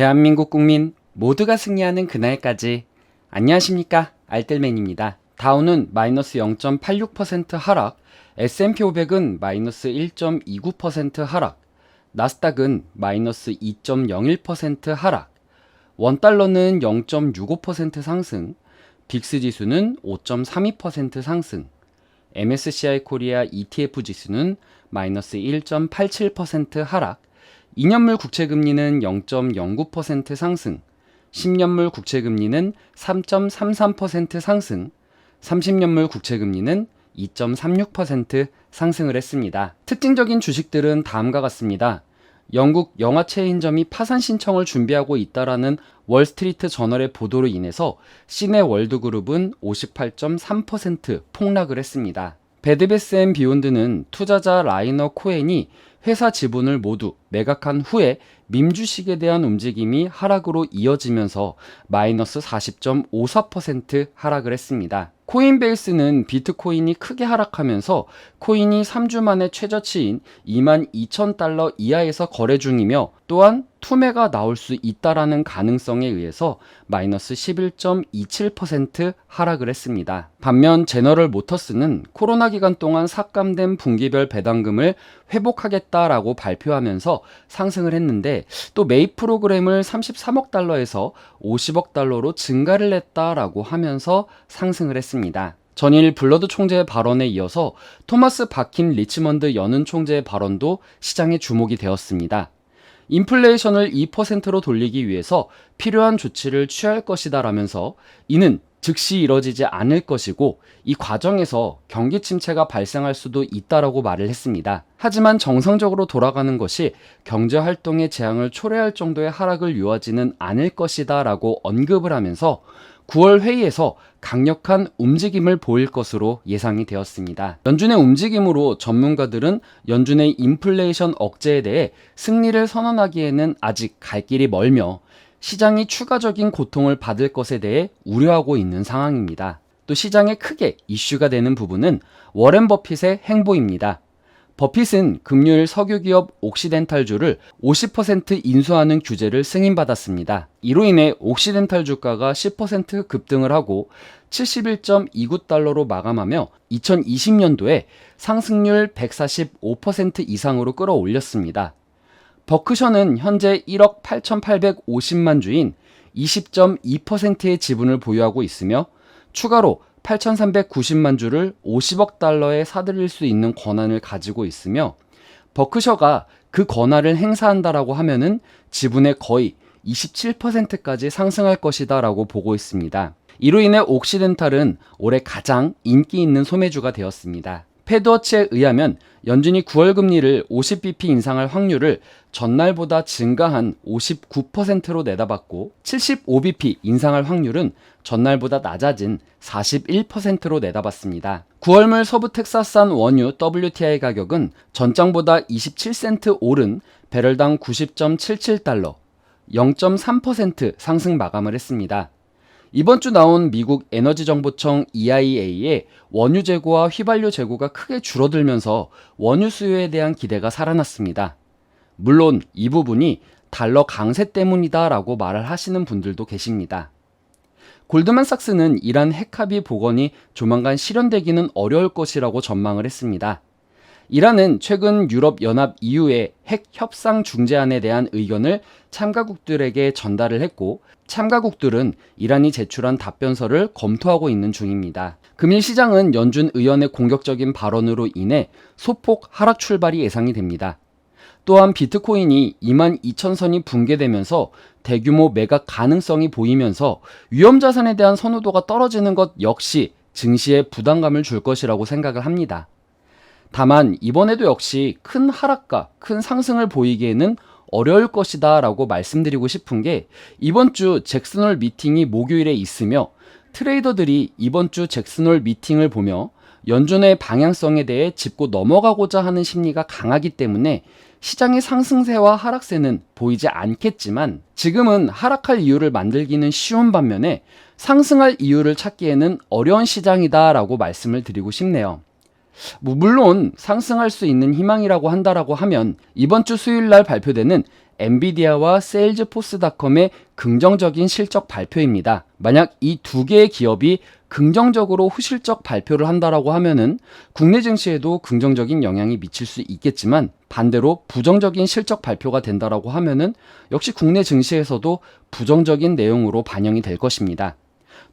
대한민국 국민 모두가 승리하는 그날까지. 안녕하십니까, 알뜰맨입니다. 다우는 마이너스 0.86% 하락, S&P 500은 마이너스 1.29% 하락, 나스닥은 마이너스 2.01% 하락, 원달러는 0.65% 상승, 빅스 지수는 5.32% 상승, MSCI 코리아 ETF 지수는 마이너스 1.87% 하락, 2년물 국채금리는 0.09% 상승, 10년물 국채금리는 3.33% 상승, 30년물 국채금리는 2.36% 상승을 했습니다. 특징적인 주식들은 다음과 같습니다. 영국 영화 체인점이 파산 신청을 준비하고 있다라는 월스트리트 저널의 보도로 인해서 시네월드그룹은 58.3% 폭락을 했습니다. 베드베스 앤 비욘드는 투자자 라이너 코엔이 회사 지분을 모두 매각한 후에 밈 주식에 대한 움직임이 하락으로 이어지면서 마이너스 40.54% 하락을 했습니다. 코인베이스는 비트코인이 크게 하락하면서 코인이 3주 만에 최저치인 22,000달러 이하에서 거래 중이며, 또한 투매가 나올 수 있다라는 가능성에 의해서 마이너스 11.27% 하락을 했습니다. 반면 제너럴 모터스는 코로나 기간 동안 삭감된 분기별 배당금을 회복하겠다라고 발표하면서 상승을 했는데, 또 매입 프로그램을 33억 달러에서 50억 달러로 증가를 했다라고 하면서 상승을 했습니다. 전일 블러드 총재의 발언에 이어서 토마스 바킨 리치먼드 연은 총재의 발언도 시장에 주목이 되었습니다. 인플레이션을 2%로 돌리기 위해서 필요한 조치를 취할 것이다 라면서 이는 즉시 이뤄지지 않을 것이고 이 과정에서 경기 침체가 발생할 수도 있다라고 말을 했습니다. 하지만 정상적으로 돌아가는 것이 경제 활동의 재앙을 초래할 정도의 하락을 유하지는 않을 것이다 라고 언급을 하면서 9월 회의에서 강력한 움직임을 보일 것으로 예상이 되었습니다. 연준의 움직임으로 전문가들은 연준의 인플레이션 억제에 대해 승리를 선언하기에는 아직 갈 길이 멀며 시장이 추가적인 고통을 받을 것에 대해 우려하고 있는 상황입니다. 또 시장에 크게 이슈가 되는 부분은 워렌 버핏의 행보입니다. 버핏은 금요일 석유기업 옥시덴탈주를 50% 인수하는 규제를 승인받았습니다. 이로 인해 옥시덴탈 주가가 10% 급등을 하고 71.29달러로 마감하며 2020년도에 상승률 145% 이상으로 끌어올렸습니다. 버크셔는 현재 1억 8,850만 주인 20.2%의 지분을 보유하고 있으며 추가로 8,390만 주를 50억 달러에 사들일 수 있는 권한을 가지고 있으며, 버크셔가 그 권한을 행사한다라고 하면은 지분의 거의 27%까지 상승할 것이다 라고 보고 있습니다. 이로 인해 옥시덴탈은 올해 가장 인기 있는 소매주가 되었습니다. 패드워치에 의하면 연준이 9월 금리를 50bp 인상할 확률을 전날보다 증가한 59%로 내다봤고, 75bp 인상할 확률은 전날보다 낮아진 41%로 내다봤습니다. 9월물 서부 텍사스산 원유 WTI 가격은 전장보다 27센트 오른 배럴당 90.77달러, 0.3% 상승 마감을 했습니다. 이번 주 나온 미국 에너지정보청 EIA의 원유 재고와 휘발유 재고가 크게 줄어들면서 원유 수요에 대한 기대가 살아났습니다. 물론 이 부분이 달러 강세 때문이다 라고 말을 하시는 분들도 계십니다. 골드만삭스는 이란 핵합의 복원이 조만간 실현되기는 어려울 것이라고 전망을 했습니다. 이란은 최근 유럽연합 EU의 핵 협상 중재안에 대한 의견을 참가국들에게 전달을 했고, 참가국들은 이란이 제출한 답변서를 검토하고 있는 중입니다. 금일 시장은 연준 의원의 공격적인 발언으로 인해 소폭 하락 출발이 예상이 됩니다. 또한 비트코인이 22,000선이 붕괴되면서 대규모 매각 가능성이 보이면서 위험자산에 대한 선호도가 떨어지는 것 역시 증시에 부담감을 줄 것이라고 생각을 합니다. 다만 이번에도 역시 큰 하락과 큰 상승을 보이기에는 어려울 것이다 라고 말씀드리고 싶은 게, 이번 주 잭슨홀 미팅이 목요일에 있으며 트레이더들이 이번 주 잭슨홀 미팅을 보며 연준의 방향성에 대해 짚고 넘어가고자 하는 심리가 강하기 때문에 시장의 상승세와 하락세는 보이지 않겠지만, 지금은 하락할 이유를 만들기는 쉬운 반면에 상승할 이유를 찾기에는 어려운 시장이다 라고 말씀을 드리고 싶네요. 물론 상승할 수 있는 희망이라고 한다라고 하면 이번 주 수요일 날 발표되는 엔비디아와 세일즈포스닷컴의 긍정적인 실적 발표입니다. 만약 이 두 개의 기업이 긍정적으로 후실적 발표를 한다라고 하면은 국내 증시에도 긍정적인 영향이 미칠 수 있겠지만 반대로 부정적인 실적 발표가 된다라고 하면은 역시 국내 증시에서도 부정적인 내용으로 반영이 될 것입니다.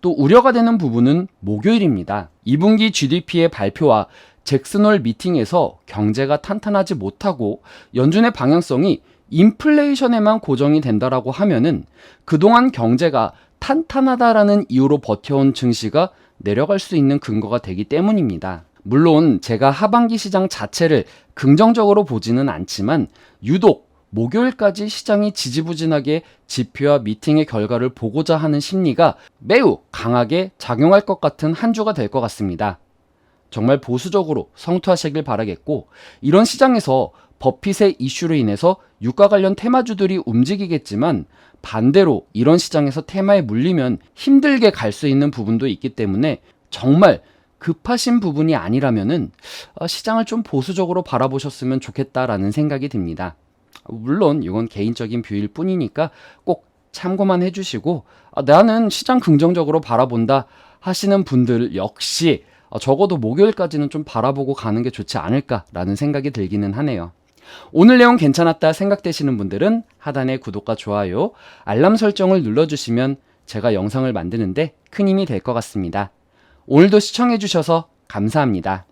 또 우려가 되는 부분은 목요일입니다. 2분기 GDP의 발표와 잭슨홀 미팅에서 경제가 탄탄하지 못하고 연준의 방향성이 인플레이션에만 고정이 된다라고 하면은 그동안 경제가 탄탄하다라는 이유로 버텨온 증시가 내려갈 수 있는 근거가 되기 때문입니다. 물론 제가 하반기 시장 자체를 긍정적으로 보지는 않지만 유독 목요일까지 시장이 지지부진하게 지표와 미팅의 결과를 보고자 하는 심리가 매우 강하게 작용할 것 같은 한 주가 될 것 같습니다. 정말 보수적으로 성투하시길 바라겠고 이런 시장에서 버핏의 이슈로 인해서 유가 관련 테마주들이 움직이겠지만 반대로 이런 시장에서 테마에 물리면 힘들게 갈 수 있는 부분도 있기 때문에 정말 급하신 부분이 아니라면은 시장을 좀 보수적으로 바라보셨으면 좋겠다라는 생각이 듭니다. 물론 이건 개인적인 뷰일 뿐이니까 꼭 참고만 해주시고 나는 시장 긍정적으로 바라본다 하시는 분들 역시 적어도 목요일까지는 좀 바라보고 가는 게 좋지 않을까라는 생각이 들기는 하네요. 오늘 내용 괜찮았다 생각되시는 분들은 하단의 구독과 좋아요, 알람 설정을 눌러주시면 제가 영상을 만드는데 큰 힘이 될 것 같습니다. 오늘도 시청해주셔서 감사합니다.